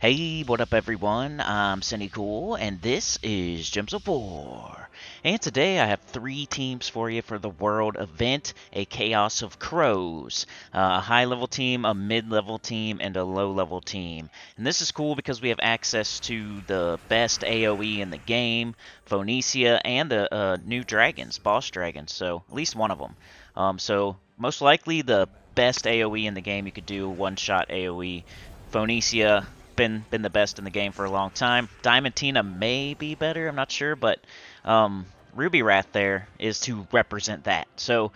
Hey, what up everyone? I'm Sinnycool, and this is Gems of War. And today I have three teams for you for the World Event, a Chaos of Crows. A high-level team, a mid-level team, and a low-level team. And this is cool because we have access to the best AOE in the game, Phoenicia, and the new dragons, boss dragons, so at least one of them. So most likely the best AOE in the game you could do, one-shot AOE. Phoenicia been the best in the game for a long time. Diamond Tina may be better, I'm not sure, but Ruby Wrath there is to represent that. So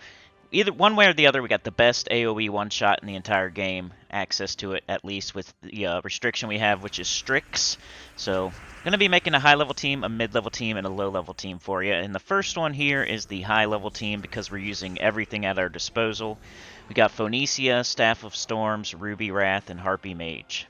either one way or the other, we got the best AOE one shot in the entire game, access to it at least with the restriction we have, which is Strix. So going to be making a high level team, a mid level team, and a low level team for you. And the first one here is the high level team because we're using everything at our disposal. We got Phoenicia, Staff of Storms, Ruby Wrath, and Harpy Mage.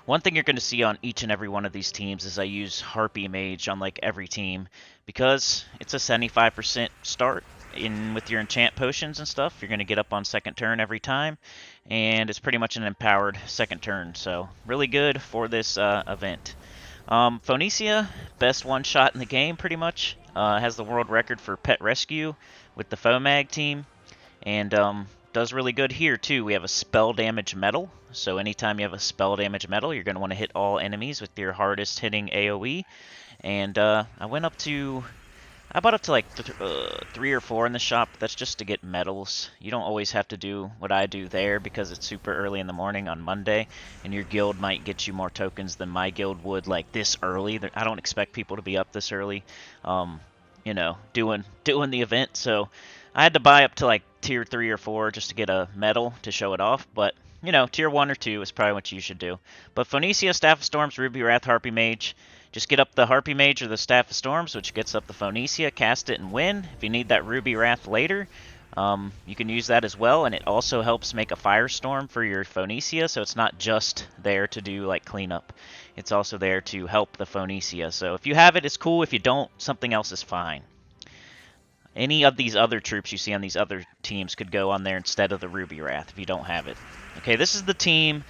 One thing you're going to see on each and every one of these teams is I use Harpy Mage on like every team because it's a 75% start in with your enchant potions and stuff. You're going to get up on second turn every time, and it's pretty much an empowered second turn, so really good for this event. Phoenicia, best one shot in the game pretty much, has the world record for pet rescue with the Fomag team, and does really good here too. We have a spell damage medal, so anytime you have a spell damage medal, you're going to want to hit all enemies with your hardest hitting AoE. And I bought up to like 3 or 4 in the shop. That's just to get medals. You don't always have to do what I do there because it's super early in the morning on Monday, and your guild might get you more tokens than my guild would like this early. I don't expect people to be up this early, you know, doing the event. So I had to buy up to like tier 3 or 4 just to get a medal to show it off, but you know, tier 1 or 2 is probably what you should do. But Phoenicia, Staff of Storms, Ruby Wrath, Harpy Mage. Just get up the Harpy Mage or the Staff of Storms, which gets up the Phoenicia, cast it and win. If you need that Ruby Wrath later, you can use that as well, and it also helps make a Firestorm for your Phoenicia, so it's not just there to do like cleanup. It's also there to help the Phoenicia. So if you have it, it's cool. If you don't, something else is fine. Any of these other troops you see on these other teams could go on there instead of the Ruby Wrath if you don't have it. Okay, this is the team.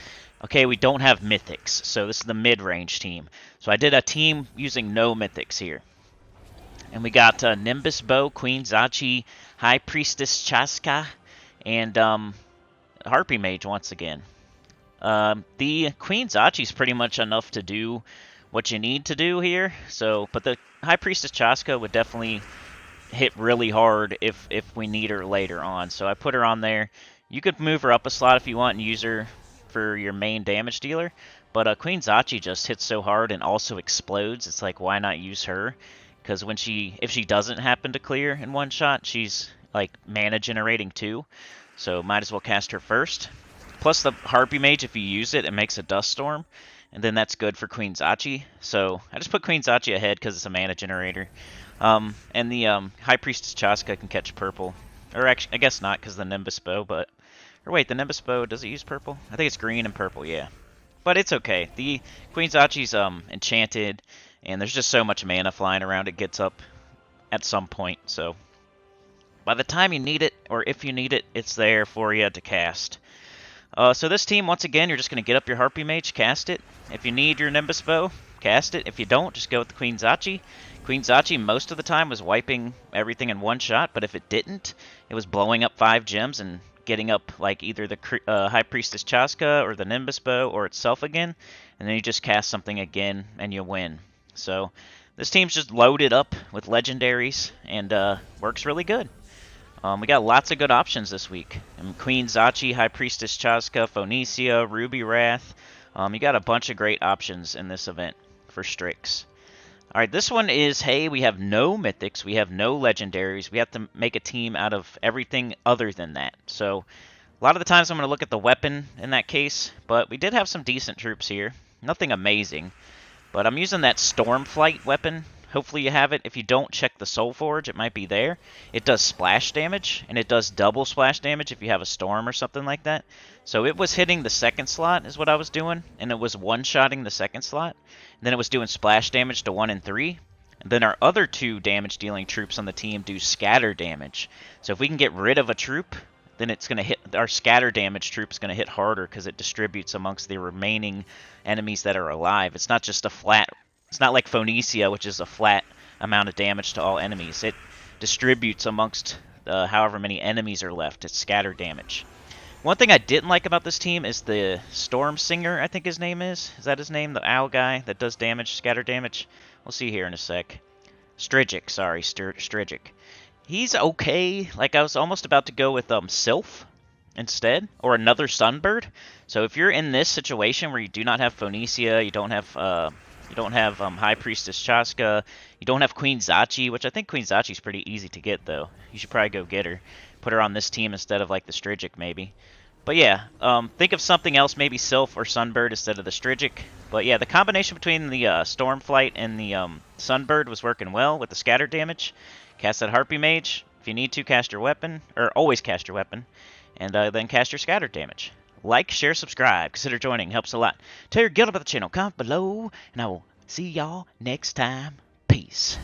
Okay, we don't have mythics, so this is the mid-range team. So I did a team using no mythics here. And we got Nimbus Bow, Queen Zachi, High Priestess Chaska, and Harpy Mage once again. The Queen Zachi is pretty much enough to do what you need to do here. So, but the High Priestess Chaska would definitely hit really hard if we need her later on. So I put her on there. You could move her up a slot if you want and use her for your main damage dealer. But Queen Zachi just hits so hard and also explodes. It's like, why not use her? Because when if she doesn't happen to clear in one shot, she's like mana generating too. So might as well cast her first. Plus the Harpy Mage, if you use it, it makes a dust storm. And then that's good for Queen Zachi. So I just put Queen Zachi ahead because it's a mana generator. And the High Priestess Chaska can catch purple. Or actually, I guess not because the Nimbus Bow, but... Or wait, the Nimbus Bow, does it use purple? I think it's green and purple, yeah. But it's okay. The Queen Zachi's enchanted, and there's just so much mana flying around it gets up at some point. So by the time you need it, or if you need it, it's there for you to cast. So this team, once again, you're just going to get up your Harpy Mage, cast it. If you need your Nimbus Bow, cast it. If you don't, just go with the Queen Zachi. Queen Zachi most of the time was wiping everything in one shot, but if it didn't, it was blowing up 5 gems and getting up like either the High Priestess Chaska or the Nimbus Bow or itself again, and then you just cast something again and you win. So this team's just loaded up with legendaries and works really good. We got lots of good options this week. Queen Zachi, High Priestess Chaska, Phoenicia, Ruby Wrath. You got a bunch of great options in this event for Strix. Alright, this one is, hey, we have no mythics, we have no legendaries, we have to make a team out of everything other than that. So, a lot of the times I'm going to look at the weapon in that case, but we did have some decent troops here. Nothing amazing, but I'm using that Stormflight weapon. Hopefully you have it. If you don't, check the soulforge, it might be there. It does splash damage, and it does double splash damage if you have a storm or something like that. So it was hitting the second slot is what I was doing, and it was one-shotting the second slot. And then it was doing splash damage to 1 and 3. And then our other 2 damage-dealing troops on the team do scatter damage. So if we can get rid of a troop then it's going to hit our scatter damage troop is going to hit harder because it distributes amongst the remaining enemies that are alive. It's not just a flat. It's not like Phoenicia, which is a flat amount of damage to all enemies. It distributes amongst however many enemies are left. It's scatter damage. One thing I didn't like about this team is the Storm Singer, I think his name is. Is that his name? The owl guy that does damage, scatter damage? We'll see here in a sec. Strigic, sorry, Strigic. He's okay. Like, I was almost about to go with Sylph instead, or another Sunbird. So if you're in this situation where you do not have Phoenicia, you don't have High Priestess Chaska, you don't have Queen Zachi, which I think Queen Zachi's pretty easy to get, though. You should probably go get her. Put her on this team instead of, like, the Strigic, maybe. But yeah, think of something else, maybe Sylph or Sunbird instead of the Strigic. But yeah, the combination between the Stormflight and the Sunbird was working well with the scatter damage. Cast that Harpy Mage. If you need to, cast your weapon, or always cast your weapon, and then cast your scatter damage. Like, share, subscribe. Consider joining. Helps a lot. Tell your guild about the channel. Comment below, and I will see y'all next time. Peace.